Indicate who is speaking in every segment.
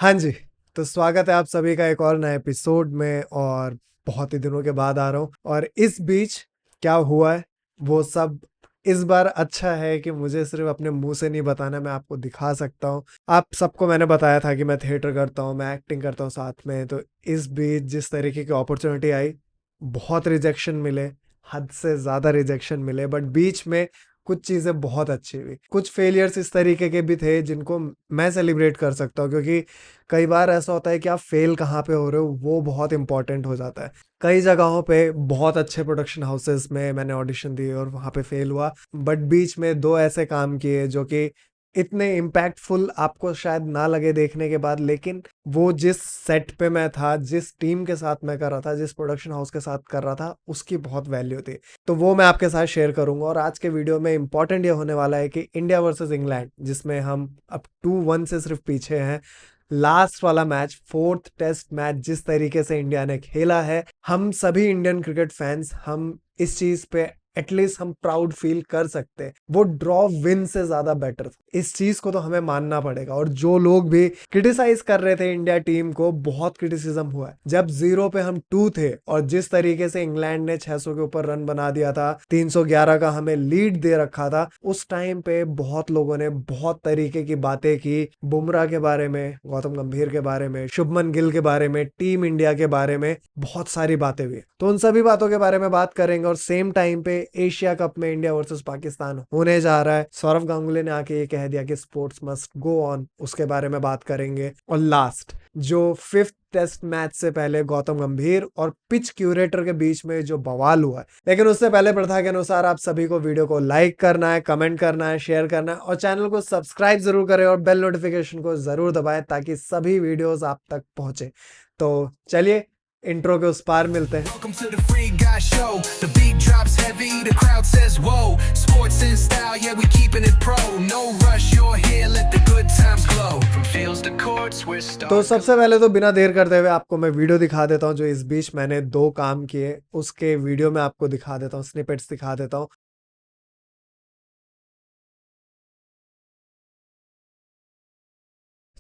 Speaker 1: हाँ जी, तो स्वागत है आप सभी का एक और नए एपिसोड में और बहुत ही दिनों के बाद आ रहा हूँ और इस बीच क्या हुआ है वो सब इस बार अच्छा है कि मुझे सिर्फ अपने मुंह से नहीं बताना, मैं आपको दिखा सकता हूँ। आप सबको मैंने बताया था कि मैं थिएटर करता हूँ, मैं एक्टिंग करता हूँ साथ में, तो इस बीच जिस तरीके की अपॉर्चुनिटी आई, बहुत रिजेक्शन मिले, हद से ज़्यादा रिजेक्शन मिले, बट बीच में कुछ चीज़ें बहुत अच्छी हुई। कुछ फेलियर्स इस तरीके के भी थे जिनको मैं सेलिब्रेट कर सकता हूँ, क्योंकि कई बार ऐसा होता है कि आप फेल कहाँ पे हो रहे हो वो बहुत इंपॉर्टेंट हो जाता है। कई जगहों पे बहुत अच्छे प्रोडक्शन हाउसेस में मैंने ऑडिशन दिए और वहाँ पे फेल हुआ, बट बीच में दो ऐसे काम किए जो कि इतने इम्पैक्टफुल आपको शायद ना लगे देखने के बाद, लेकिन वो जिस सेट पे मैं था, जिस टीम के साथ मैं कर रहा था, जिस प्रोडक्शन हाउस के साथ कर रहा था, उसकी बहुत वैल्यू थी। तो वो मैं आपके साथ शेयर करूंगा और आज के वीडियो में इंपॉर्टेंट ये होने वाला है कि इंडिया वर्सेस इंग्लैंड, जिसमें हम अब 2-1 से सिर्फ पीछे हैं, लास्ट वाला मैच, फोर्थ टेस्ट मैच, जिस तरीके से इंडिया ने खेला है, हम सभी इंडियन क्रिकेट फैंस हम इस चीज पे एटलीस्ट हम प्राउड फील कर सकते हैं। वो ड्रॉ विन से ज्यादा बेटर था, इस चीज को तो हमें मानना पड़ेगा। और जो लोग भी क्रिटिसाइज कर रहे थे इंडिया टीम को, बहुत क्रिटिसिज्म हुआ है। जब 0 पे हम 2 थे और जिस तरीके से इंग्लैंड ने 600 के ऊपर रन बना दिया था, 311 का हमें लीड दे रखा था, उस टाइम पे बहुत लोगों ने बहुत तरीके की बातें की, बुमराह के बारे में, गौतम गंभीर के बारे में, शुभमन गिल के बारे में, टीम इंडिया के बारे में बहुत सारी बातें हुई। तो उन सभी बातों के बारे में बात करेंगे और सेम टाइम पे एशिया कप में इंडिया वर्सेस पाकिस्तान होने जा रहा है, सौरव गांगुली ने आके ये कह दिया कि स्पोर्ट्स मस्ट गो ऑन, उसके बारे में बात करेंगे। और लास्ट, जो फिफ्थ टेस्ट मैच से पहले गौतम गंभीर और पिच क्यूरेटर के बीच में जो बवाल हुआ है, लेकिन उससे पहले प्रथा के अनुसार आप सभी को वीडियो को लाइक करना है, कमेंट करना है, शेयर करना है और चैनल को सब्सक्राइब जरूर करें और बेल नोटिफिकेशन को जरूर दबाएं ताकि सभी वीडियोस आप तक पहुंचे। तो चलिए इंट्रो के उस पार मिलते हैं। Welcome to the Free Guy Show. The beat drops heavy, the crowd says whoa. Sports in style, yeah we keeping it pro. No rush, you're here, let the good times glow. From fields to courts, we're stars. तो सबसे पहले तो बिना देर करते हुए आपको मैं video दिखा देता हूँ, जो इस बीच मैंने 2 काम किए, उसके वीडियो में आपको दिखा देता हूँ, स्निपेट्स दिखा देता हूँ।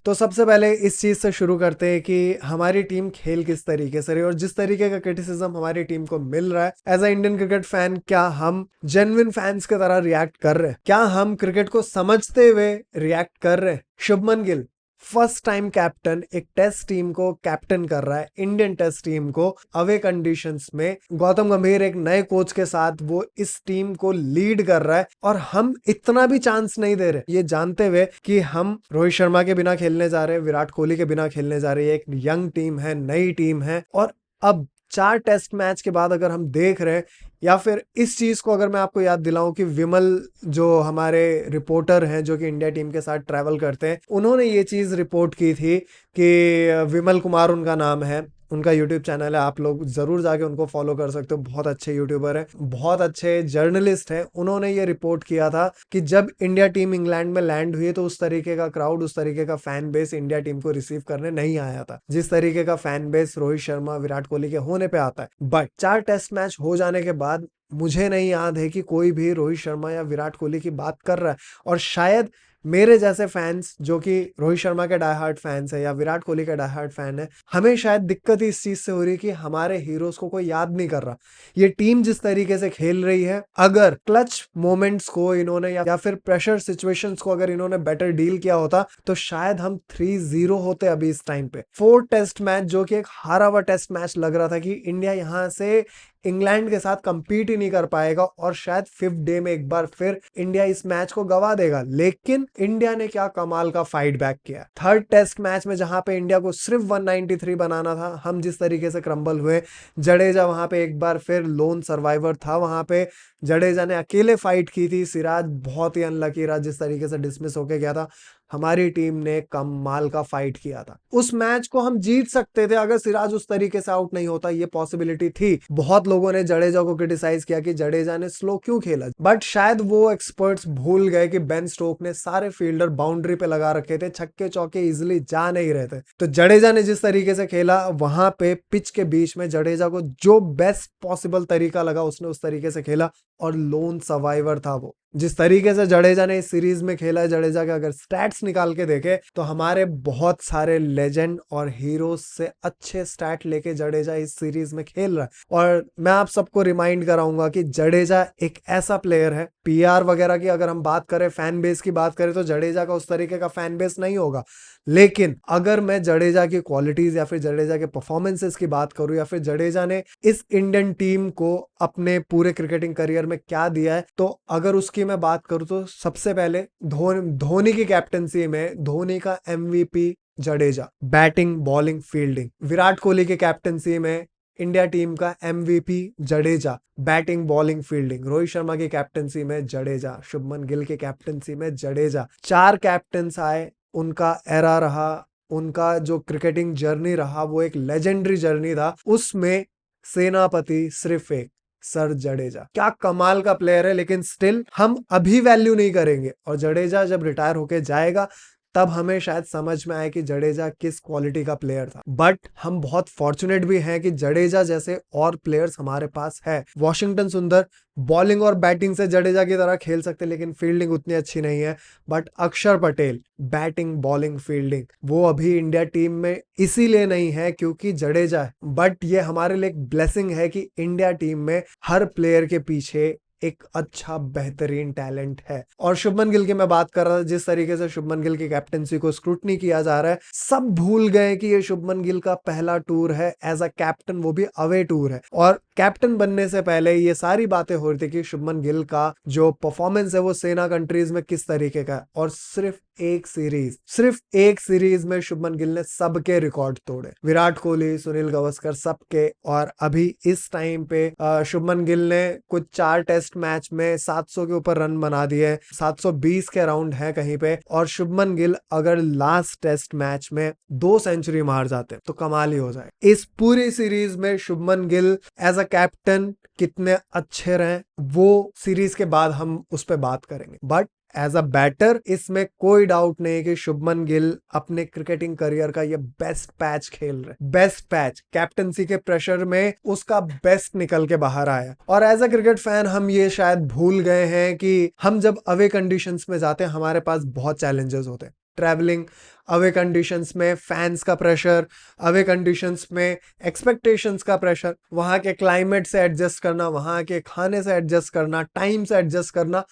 Speaker 1: तो सबसे पहले इस चीज से शुरू करते हैं कि हमारी टीम खेल किस तरीके से रही और जिस तरीके का क्रिटिसिज्म हमारी टीम को मिल रहा है as a Indian cricket fan, क्या हम जेन्युइन फैंस की तरह रिएक्ट कर रहे हैं? क्या हम क्रिकेट को समझते हुए रिएक्ट कर रहे हैं? Shubman Gill first time captain, एक टेस्ट टीम को कैप्टन कर रहा है, इंडियन टेस्ट टीम को अवे कंडीशंस में। गौतम गंभीर एक नए कोच के साथ वो इस टीम को लीड कर रहा है और हम इतना भी चांस नहीं दे रहे, ये जानते हुए कि हम रोहित शर्मा के बिना खेलने जा रहे हैं, विराट कोहली के बिना खेलने जा रहे हैं, एक यंग टीम है, नई टीम है। और अब 4 टेस्ट मैच के बाद अगर हम देख रहे हैं, या फिर इस चीज को अगर मैं आपको याद दिलाऊं कि विमल जो हमारे रिपोर्टर हैं जो कि इंडिया टीम के साथ ट्रैवल करते हैं, उन्होंने ये चीज रिपोर्ट की थी कि विमल कुमार उनका नाम है, उनका यूट्यूब चैनल है, आप लोग जरूर जाके उनको फॉलो कर सकते हो, बहुत अच्छे यूट्यूबर है, बहुत अच्छे जर्नलिस्ट हैं। उन्होंने ये रिपोर्ट किया था कि जब इंडिया टीम इंग्लैंड में लैंड हुई तो उस तरीके का क्राउड, उस तरीके का फैन बेस इंडिया टीम को रिसीव करने नहीं आया था, जिस तरीके का फैन बेस रोहित शर्मा, विराट कोहली के होने पे आता है। बट 4 टेस्ट मैच हो जाने के बाद मुझे नहीं याद है कि कोई भी रोहित शर्मा या विराट कोहली की बात कर रहा है। और शायद मेरे जैसे फैंस जो कि रोहित शर्मा के डाई हार्ट फैंस है या विराट कोहली के डाई हार्ट फैन है, हमें शायद दिक्कत इस चीज से हो रही है कि हमारे हीरोज को कोई याद नहीं कर रहा। ये टीम जिस तरीके से खेल रही है, अगर क्लच मोमेंट्स को इन्होंने या फिर प्रेशर सिचुएशंस को अगर इन्होंने बेटर डील किया होता तो शायद हम 3-0 होते अभी इस टाइम पे। 4 टेस्ट मैच जो कि एक हारा हुआ टेस्ट मैच लग रहा था कि इंडिया यहां से इंग्लैंड के साथ कंपीट ही नहीं कर पाएगा और शायद 5th डे में एक बार फिर इंडिया इस मैच को गवा देगा। लेकिन इंडिया ने क्या कमाल का फाइट बैक किया। 3rd टेस्ट मैच में जहां पे इंडिया को सिर्फ 193 बनाना था, हम जिस तरीके से क्रम्बल हुए, जडेजा वहां पे एक बार फिर लोन सर्वाइवर था, वहां पे जडेजा ने अकेले फाइट की थी, सिराज बहुत ही अनलकी रहा, जिस तरीके से डिसमिस होके गया था। हमारी टीम ने कमाल का फाइट किया था, उस मैच को हम जीत सकते थे अगर सिराज उस तरीके से आउट नहीं होता, ये पॉसिबिलिटी थी। बहुत लोगों ने जडेजा को क्रिटिसाइज किया कि जडेजा ने स्लो क्यों खेला, बट शायद वो एक्सपर्ट्स भूल गए कि बेन स्टोक ने सारे फील्डर बाउंड्री पे लगा रखे थे, छक्के चौके इजिली जा नहीं रहे थे। तो जडेजा ने जिस तरीके से खेला वहां पे पिच के बीच में, जडेजा को जो बेस्ट पॉसिबल तरीका लगा उसने उस तरीके से खेला और लोन सर्वाइवर था वो। जिस तरीके से जडेजा ने इस सीरीज में खेला है, जडेजा के अगर स्टैट्स निकाल के देखे तो हमारे बहुत सारे लेजेंड और हीरोज से अच्छे स्टैट लेके जडेजा इस सीरीज में खेल रहा है। और मैं आप सबको रिमाइंड कराऊंगा कि जडेजा एक ऐसा प्लेयर है, पीआर वगैरह की अगर हम बात करें, फैन बेस की बात करें, तो जडेजा का उस तरीके का फैन बेस नहीं होगा। लेकिन अगर मैं जडेजा की क्वालिटीज या फिर जडेजा के परफॉर्मेंसेस की बात करूं, या फिर जडेजा ने इस इंडियन टीम को अपने पूरे क्रिकेटिंग करियर में क्या दिया है, तो अगर उसकी मैं बात करूं तो सबसे पहले धोनी की कैप्टनसी में धोनी का MVP Jadeja, batting bowling fielding. Virat Kohli की कैप्टनसी में इंडिया टीम का MVP Jadeja, batting bowling fielding. Rohit Sharma की कैप्टनसी में जडेजा, शुभमन गिल की कैप्टनसी में जडेजा। 4 कैप्टन्स आए, उनका एरा रहा, उनका जो क्रिकेटिंग जर्नी रहा वो एक लेजेंडरी जर्नी था। उसमें सेनापति सिर्फ एक, सर जडेजा। क्या कमाल का प्लेयर है, लेकिन स्टिल हम अभी वैल्यू नहीं करेंगे, और जडेजा जब रिटायर होके जाएगा तब हमें शायद समझ में आए कि जडेजा किस क्वालिटी का प्लेयर था। बट हम बहुत फॉर्चुनेट भी हैं कि जडेजा जैसे और प्लेयर्स हमारे पास है। वॉशिंगटन सुंदर बॉलिंग और बैटिंग से जडेजा की तरह खेल सकते, लेकिन फील्डिंग उतनी अच्छी नहीं है। बट अक्षर पटेल बैटिंग बॉलिंग फील्डिंग, वो अभी इंडिया टीम में इसीलिए नहीं है क्योंकि जडेजा है। बट ये हमारे लिए एक ब्लेसिंग है कि इंडिया टीम में हर प्लेयर के पीछे एक अच्छा बेहतरीन टैलेंट है। और शुभमन गिल की मैं बात कर रहा था, जिस तरीके से शुभमन गिल की कैप्टनसी को स्क्रूटनी किया जा रहा है, सब भूल गए कि ये शुभमन गिल का पहला टूर है एज अ कैप्टन, वो भी अवे टूर है। और कैप्टन बनने से पहले ये सारी बातें हो रही थी कि शुभमन गिल का जो परफॉर्मेंस है वो सेना कंट्रीज में किस तरीके का है। और सिर्फ एक सीरीज में शुभमन गिल ने सबके रिकॉर्ड तोड़े, विराट कोहली, सुनील गावस्कर, सबके। और अभी इस टाइम पे शुभमन गिल ने कुछ 4 टेस्ट मैच में 700 के ऊपर रन बना दिए, 720 के अराउंड है कहीं पे। और शुभमन गिल अगर लास्ट टेस्ट मैच में 2 सेंचुरी मार जाते तो कमाल ही हो जाए। इस पूरी सीरीज में Shubman Gill as a captain कितने अच्छे रहे वो सीरीज के बाद हम उस पर बात करेंगे। बट एज अ बैटर इसमें कोई डाउट नहीं कि शुभमन गिल अपने क्रिकेटिंग करियर का ये बेस्ट पैच खेल रहे, बेस्ट पैच। कैप्टनसी के प्रेशर में उसका बेस्ट निकल के बाहर आया। और एज अ क्रिकेट फैन हम ये शायद भूल गए हैं कि हम जब अवे कंडीशंस में जाते हैं हमारे पास बहुत चैलेंजेस होते हैं। ट्रैवलिंग, अवे कंडीशंस में फैंस का प्रेशर, अवे कंडीशंस में एक्सपेक्टेशंस का प्रेशर, वहां के क्लाइमेट से एडजस्ट करना, वहां के खाने से एडजस्ट करना, टाइम से एडजस्ट करना,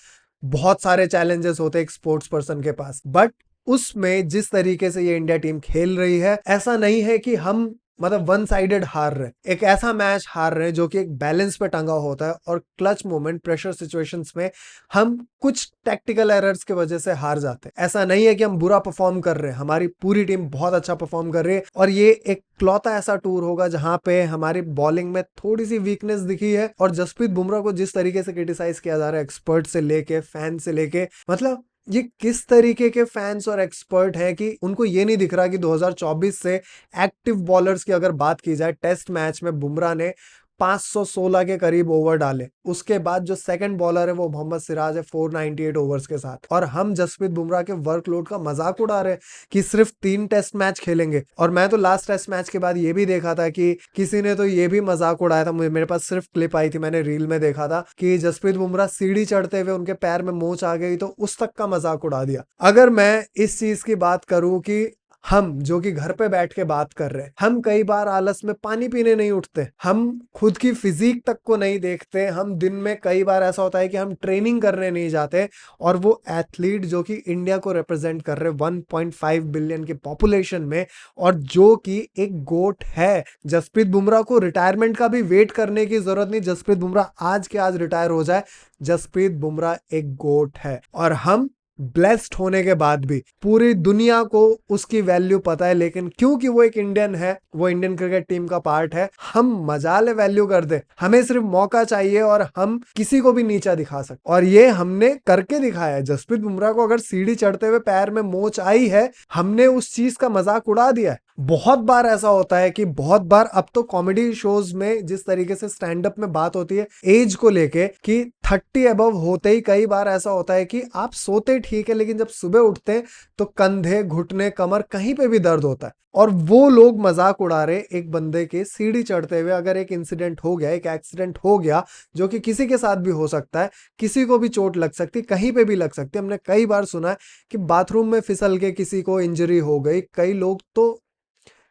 Speaker 1: बहुत सारे चैलेंजेस होते हैं एक स्पोर्ट्स पर्सन के पास। बट उसमें जिस तरीके से ये इंडिया टीम खेल रही है, ऐसा नहीं है कि हम मतलब वन साइडेड हार रहे, एक ऐसा मैच हार रहे हैं जो कि एक बैलेंस पे टंगा होता है। और क्लच मोमेंट, प्रेशर सिचुएशंस में हम कुछ टैक्टिकल एरर्स की वजह से हार जाते हैं। ऐसा नहीं है कि हम बुरा परफॉर्म कर रहे हैं, हमारी पूरी टीम बहुत अच्छा परफॉर्म कर रही है। और ये एक क्लौता ऐसा टूर होगा जहां पे हमारी बॉलिंग में थोड़ी सी वीकनेस दिखी है। और जसप्रीत बुमराह को जिस तरीके से क्रिटिसाइज किया जा रहा है, एक्सपर्ट से लेके फैन से लेके, मतलब ये किस तरीके के फैंस और एक्सपर्ट हैं कि उनको ये नहीं दिख रहा कि 2024 से एक्टिव बॉलर्स की अगर बात की जाए, टेस्ट मैच में बुमराह ने 516 के करीब ओवर डाले। उसके बाद जो सेकंड बॉलर है वो मोहम्मद सिराज है 498 ओवर्स के साथ। और हम जसप्रीत बुमराह के वर्कलोड का मजाक उड़ा रहे हैं कि सिर्फ 3 टेस्ट मैच खेलेंगे। और मैं तो लास्ट टेस्ट मैच के बाद ये भी देखा था कि किसी ने तो ये भी मजाक उड़ाया था, मेरे पास सिर्फ क्लिप आई थी, मैंने रील में देखा था कि जसप्रीत बुमराह सीढ़ी चढ़ते हुए उनके पैर में मोच आ गई, तो उस तक का मजाक उड़ा दिया। अगर मैं इस चीज की बात करूं कि हम जो कि घर पे बैठ के बात कर रहे हैं, हम कई बार आलस में पानी पीने नहीं उठते, हम खुद की फिजिक तक को नहीं देखते, हम दिन में कई बार ऐसा होता है कि हम ट्रेनिंग करने नहीं जाते। और वो एथलीट जो कि इंडिया को रिप्रेजेंट कर रहे 1.5 बिलियन की पॉपुलेशन में, और जो कि एक गोट है, जसप्रीत बुमराह को रिटायरमेंट का भी वेट करने की जरूरत नहीं। जसप्रीत बुमराह आज के आज रिटायर हो जाए, जसप्रीत बुमराह एक गोट है। और हम ब्लेस्ड होने के बाद भी पूरी दुनिया को उसकी वैल्यू पता है, लेकिन क्योंकि वो एक इंडियन है, वो इंडियन क्रिकेट टीम का पार्ट है, हम मजाले वैल्यू कर दे। हमें सिर्फ मौका चाहिए और हम किसी को भी नीचा दिखा सकते, और ये हमने करके दिखाया है। जसप्रीत बुमराह को अगर सीढ़ी चढ़ते हुए पैर में मोच आई है, हमने उस चीज का मजाक उड़ा दिया है। बहुत बार ऐसा होता है कि बहुत बार अब तो कॉमेडी शोज में जिस तरीके से स्टैंड अप में बात होती है एज को लेके कि 30 अबव होते ही कई बार ऐसा होता है कि आप सोते ठीक है लेकिन जब सुबह उठते हैं तो कंधे, घुटने, कमर कहीं पे भी दर्द होता है। और वो लोग मजाक उड़ा रहे एक बंदे के सीढ़ी चढ़ते हुए, अगर एक इंसिडेंट हो गया, एक एक्सीडेंट हो गया जो कि किसी के साथ भी हो सकता है, किसी को भी चोट लग सकती, कहीं पे भी लग सकती है। हमने कई बार सुना है कि बाथरूम में फिसल के किसी को इंजरी हो गई, कई लोग तो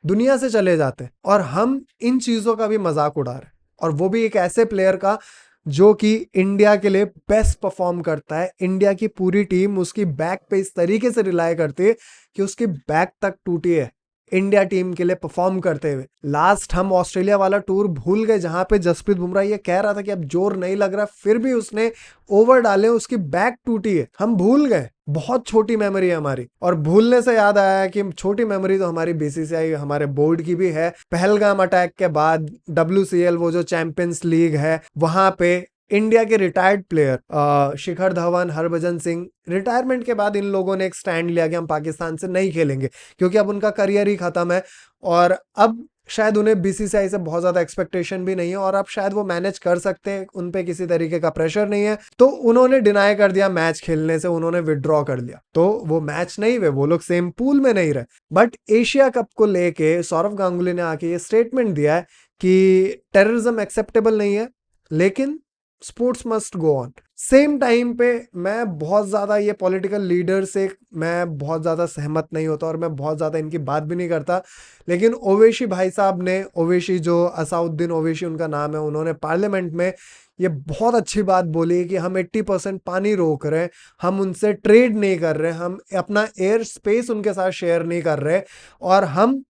Speaker 1: दुनिया से चले जाते हैं और हम इन चीजों का भी मजाक उड़ा रहे हैं। और वो भी एक ऐसे प्लेयर का जो कि इंडिया के लिए बेस्ट परफॉर्म करता है। इंडिया की पूरी टीम उसकी बैक पे इस तरीके से रिलाय करती है कि उसकी बैक तक टूटी है इंडिया टीम के लिए परफॉर्म करते हुए। लास्ट हम ऑस्ट्रेलिया वाला टूर भूल गए जहां पे जसप्रीत बुमराह ये कह रहा था कि अब जोर नहीं लग रहा, फिर भी उसने ओवर डाले, उसकी बैक टूटी है, हम भूल गए। बहुत छोटी मेमोरी है हमारी। और भूलने से याद आया कि छोटी मेमोरी तो हमारी बीसीसीआई हमारे बोर्ड की भी है। पहलगाम अटैक के बाद WCL वो जो चैंपियंस लीग है वहां पे इंडिया के retired player Shikhar Dhawan, Harbhajan Singh, retirement के बाद इन लोगों ने एक स्टैंड लिया कि हम पाकिस्तान से नहीं खेलेंगे क्योंकि अब उनका करियर ही खत्म है और अब शायद उन्हें बीसीसीआई से बहुत ज्यादा एक्सपेक्टेशन भी नहीं है और अब शायद वो मैनेज कर सकते हैं, उन पे किसी तरीके का प्रेशर नहीं है। तो उन्होंने डिनाई कर दिया मैच खेलने से, उन्होंने विड्रॉ कर लिया, तो वो मैच नहीं हुए, वो लोग सेम पूल में नहीं रहे। बट एशिया कप को लेके सौरव गांगुली ने आके ये स्टेटमेंट दिया है कि टेररिज्म एक्सेप्टेबल नहीं है लेकिन sports must go on. Same time पे मैं बहुत ज्यादा ये पॉलिटिकल लीडर से मैं बहुत ज्यादा सहमत नहीं होता और मैं बहुत ज्यादा इनकी बात भी नहीं करता, लेकिन ओवैसी भाई साहब ने, ओवैसी जो असाउद्दीन ओवैसी उनका नाम है, उन्होंने पार्लियामेंट में ये बहुत अच्छी बात बोली कि हम 80% पानी रोक रहे हैं, हम उनसे ट्रेड नहीं कर रहे, हम अपना एयर स्पेस उनके साथ शेयर नहीं कर रहे और हम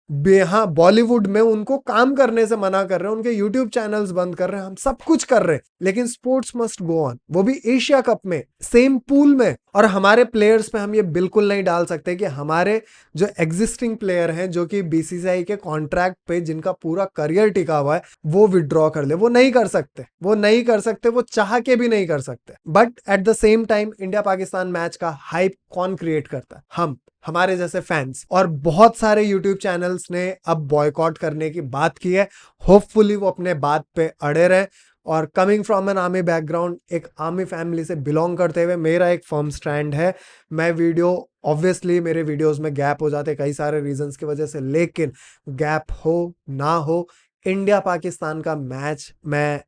Speaker 1: हाँ बॉलीवुड में उनको काम करने से मना कर रहे हैं, उनके यूट्यूब चैनल्स बंद कर रहे हैं, हम सब कुछ कर रहे हैं, लेकिन स्पोर्ट्स मस्ट गो ऑन, वो भी एशिया कप में, सेम पूल में। और हमारे प्लेयर्स पे हम ये बिल्कुल नहीं डाल सकते कि हमारे जो एग्जिस्टिंग प्लेयर हैं जो कि बीसीसीआई के कॉन्ट्रैक्ट पे जिनका पूरा करियर टिका हुआ है वो विड्रॉ कर ले। वो नहीं कर सकते, वो नहीं कर सकते, वो चाह के भी नहीं कर सकते। But at the same time India Pakistan match का हाइप कौन क्रिएट करता है? हम, हमारे जैसे फैंस। और बहुत सारे यूट्यूब चैनल्स ने अब बॉयकॉट करने की बात की है। होपफुली वो अपने बात पे अड़े रहे। और coming from an army background, एक आर्मी फैमिली से बिलोंग करते हुए मेरा एक फर्म स्टैंड है। मैं वीडियो, ऑब्वियसली मेरे वीडियोस में गैप हो जाते कई सारे रीजंस की वजह से, लेकिन गैप हो ना हो, इंडिया पाकिस्तान का मैच मैं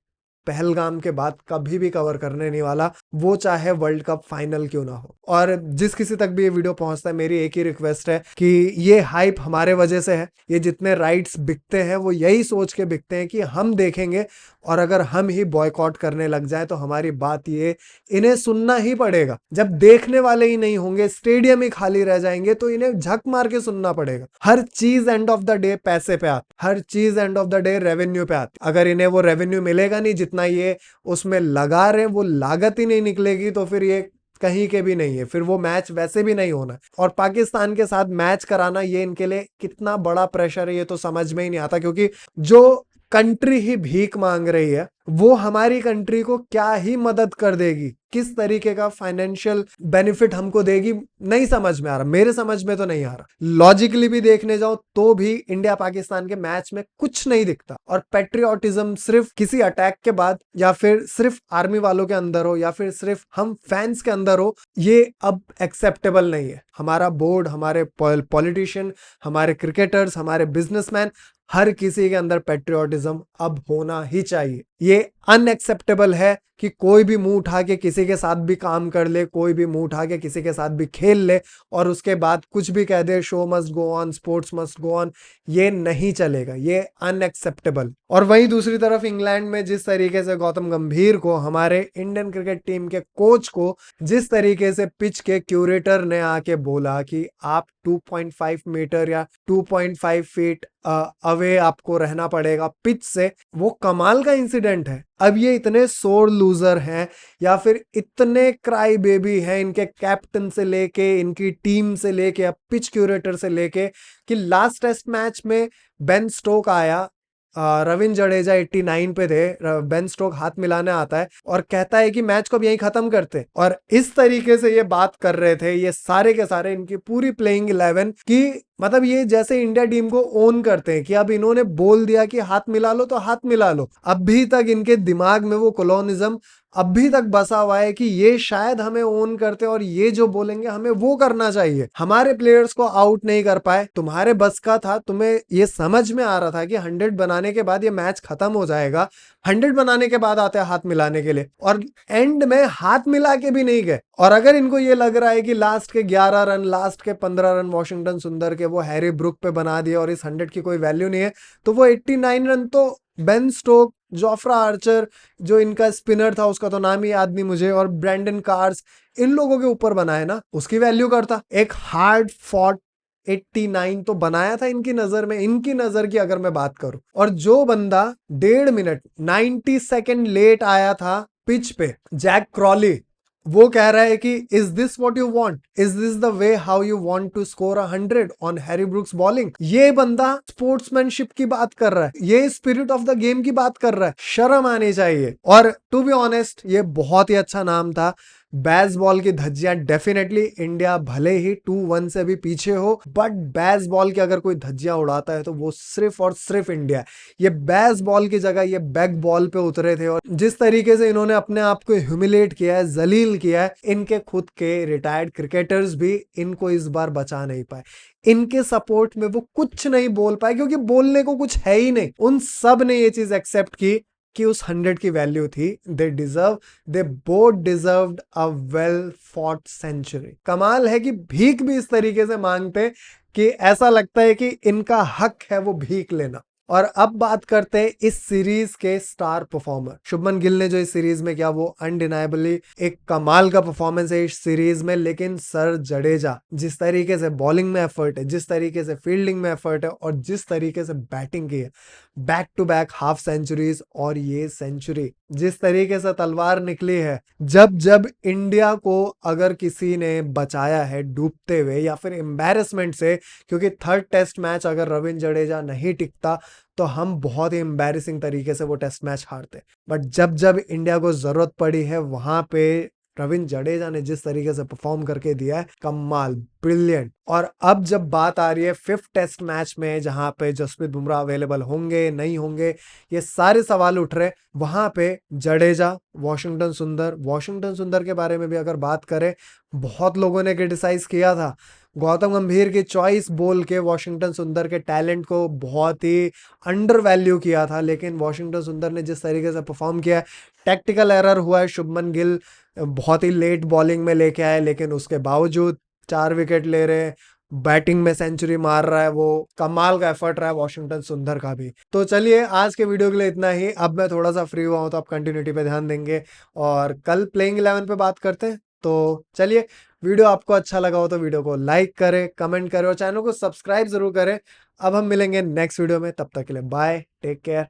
Speaker 1: पहलगाम के बाद कभी भी कवर करने नहीं वाला, वो चाहे वर्ल्ड कप फाइनल क्यों ना हो। और जिस किसी तक भी ये वीडियो पहुंचता है, मेरी एक ही रिक्वेस्ट है कि ये हाइप हमारे वजह से है, ये जितने राइट्स बिकते हैं वो यही सोच के बिकते हैं कि हम देखेंगे और अगर हम ही बॉयकॉट करने लग जाए तो हमारी बात ये इन्हें सुनना ही पड़ेगा। जब देखने वाले ही नहीं होंगे, स्टेडियम ही खाली रह जाएंगे, तो इन्हें झक मार के सुनना पड़ेगा। हर चीज एंड ऑफ द डे पैसे पे आती, हर चीज end of the day revenue पे आती। अगर इन्हें वो रेवेन्यू मिलेगा नहीं जितना ये उसमें लगा रहे, वो लागत ही नहीं निकलेगी, तो फिर ये कहीं के भी नहीं है, फिर वो मैच वैसे भी नहीं होना। और पाकिस्तान के साथ मैच कराना ये इनके लिए कितना बड़ा प्रेशर है ये तो समझ में ही नहीं आता, क्योंकि जो कंट्री ही भीख मांग रही है वो हमारी कंट्री को क्या ही मदद कर देगी, किस तरीके का फाइनेंशियल बेनिफिट हमको देगी, नहीं समझ में आ रहा, मेरे समझ में तो नहीं आ रहा। लॉजिकली भी देखने जाओ तो भी इंडिया पाकिस्तान के मैच में कुछ नहीं दिखता। और पेट्रियोटिज्म सिर्फ किसी अटैक के बाद या फिर सिर्फ आर्मी वालों के अंदर हो या फिर सिर्फ हम फैंस के अंदर हो, ये अब एक्सेप्टेबल नहीं है। हमारा बोर्ड, हमारे पॉलिटिशियन, हमारे क्रिकेटर्स, हमारे बिजनेसमैन, हर किसी के अंदर पेट्रियोटिज्म अब होना ही चाहिए। ये अनएक्सेप्टेबल है कि कोई भी मुंह उठा के किसी के साथ भी काम कर ले, कोई भी मुंह उठा के किसी के साथ भी खेल ले और उसके बाद कुछ भी कह दे, show must go on, sports must go on. ये नहीं चलेगा, ये अनएक्सेप्टेबल। और वहीं दूसरी तरफ इंग्लैंड में जिस तरीके से गौतम गंभीर को, हमारे इंडियन क्रिकेट टीम के कोच को, जिस तरीके से पिच के क्यूरेटर ने आके बोला कि आप 2.5 मीटर या 2.5 फीट अवे आपको रहना पड़ेगा पिच से, वो कमाल का इंसिडेंट है। अब ये इतने सोर लूजर हैं या फिर इतने क्राई बेबी हैं, इनके कैप्टन से लेके, इनकी टीम से लेके, अब पिच क्यूरेटर से लेके, कि लास्ट टेस्ट मैच में बेन स्टोक आया, रविंद्र जडेजा 89 पे थे, बेन स्टोक हाथ मिलाने आता है और कहता है कि मैच को अब यहीं खत्म करते। और इस तरीके से ये बात कर रहे थे ये सारे के सारे, इनकी पूरी प्लेइंग 11, कि मतलब ये जैसे इंडिया टीम को ओन करते हैं कि अब इन्होंने बोल दिया कि हाथ मिला लो तो हाथ मिला लो। अभी तक इनके दिमाग में वो कॉलोनिज्म अभी तक बसा हुआ है कि ये शायद हमें ओन करते हैं और ये जो बोलेंगे हमें वो करना चाहिए। हमारे प्लेयर्स को आउट नहीं कर पाए, तुम्हारे बस का था, तुम्हें ये समझ में आ रहा था कि 100 बनाने के बाद ये मैच खत्म हो जाएगा, 100 बनाने के बाद आते हैं हाथ मिलाने के लिए, और एंड में हाथ मिला के भी नहीं गए। और अगर इनको ये लग रहा है कि लास्ट के 11 रन, लास्ट के 15 रन वॉशिंगटन सुंदर के वो हैरी ब्रुक पे बना दिए और इस 100 की कोई वैल्यू नहीं है, तो वो 89 रन तो बेन स्टोक, जोफ्रा आर्चर, जो इनका स्पिनर था उसका तो नाम ही याद नहीं मुझे, और ब्रैंडन कार्स, इन लोगों के ऊपर बनाए ना, उसकी वैल्यू करता। एक हार्ड फॉट 89 तो बनाया था इनकी नजर में, इनकी नजर की अगर मैं बात करूं। और जो बंदा 1.5 मिनट 90 सेकेंड लेट आया था पिच पे, जैक क्रॉली, वो कह रहा है कि is this what you want, is this the way how you want to score 100 on Harry Brooks bowling. ये बंदा स्पोर्ट्समैनशिप की बात कर रहा है, ये स्पिरिट ऑफ द गेम की बात कर रहा है, शर्म आनी चाहिए। और टू बी ऑनेस्ट ये बहुत ही अच्छा नाम था। बेसबॉल की धज्जियां डेफिनेटली, इंडिया भले ही 2-1 से भी पीछे हो, बट बेसबॉल की अगर कोई धज्जियां उड़ाता है तो वो सिर्फ और सिर्फ इंडिया है। ये बेसबॉल की जगह ये बैक बॉल पे उतरे थे, और जिस तरीके से इन्होंने अपने आप को ह्यूमिलेट किया है, जलील किया है, इनके खुद के रिटायर्ड क्रिकेटर्स भी इनको इस बार बचा नहीं पाए। इनके सपोर्ट में वो कुछ नहीं बोल पाए क्योंकि बोलने को कुछ है ही नहीं। उन सब ने ये चीज एक्सेप्ट की कि उस 100 की वैल्यू थी। They both deserved a well fought century. कमाल है कि भीख भी इस तरीके से मांगते कि ऐसा लगता है कि इनका हक है वो भीख लेना। और अब बात करते हैं इस सीरीज के स्टार परफॉर्मर शुभमन गिल ने, जो इस सीरीज में किया वो अनडिनाइबली एक कमाल का परफॉर्मेंस है इस सीरीज में। लेकिन सर जडेजा, जिस तरीके से बॉलिंग में एफर्ट है, जिस तरीके से फील्डिंग में एफर्ट है, और जिस तरीके से बैटिंग की है, back to back half centuries, और ये सेंचुरी जिस तरीके से तलवार निकली है, जब जब इंडिया को अगर किसी ने बचाया है डूबते हुए या फिर एम्बैरेसमेंट से, क्योंकि थर्ड टेस्ट मैच अगर रविंद्र जडेजा नहीं टिकता तो हम बहुत ही एम्बैरेसिंग तरीके से वो टेस्ट मैच हारते। बट जब जब इंडिया को जरूरत पड़ी है वहां पे रविंद्र जडेजा ने जिस तरीके से परफॉर्म करके दिया है, कमाल, ब्रिलियंट। और अब जब बात आ रही है फिफ्थ टेस्ट मैच में, जहां पे जसप्रीत बुमराह अवेलेबल होंगे नहीं होंगे, ये सारे सवाल उठ रहे, वहां पे जडेजा, वॉशिंगटन सुंदर के बारे में भी अगर बात करें, बहुत लोगों ने क्रिटिसाइज किया था गौतम गंभीर की चॉइस बोल के, वॉशिंगटन सुंदर के टैलेंट को बहुत ही अंडर वैल्यू किया था। लेकिन वॉशिंगटन सुंदर ने जिस तरीके से परफॉर्म किया, टैक्टिकल एरर हुआ है, शुभमन गिल बहुत ही लेट बॉलिंग में लेके आए, लेकिन उसके बावजूद 4 विकेट ले रहे, बैटिंग में सेंचुरी मार रहा है, वो कमाल का एफर्ट रहा है वॉशिंगटन सुंदर का भी। तो चलिए आज के वीडियो के लिए इतना ही। अब मैं थोड़ा सा फ्री हुआ हूं तो आप कंटिन्यूटी पे ध्यान देंगे और कल प्लेइंग 11 पे बात करते हैं। तो चलिए, वीडियो आपको अच्छा लगा हो तो वीडियो को लाइक करें, कमेंट करें और चैनल को सब्सक्राइब जरूर करें। अब हम मिलेंगे नेक्स्ट वीडियो में, तब तक के लिए bye, take care,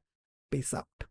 Speaker 1: peace out.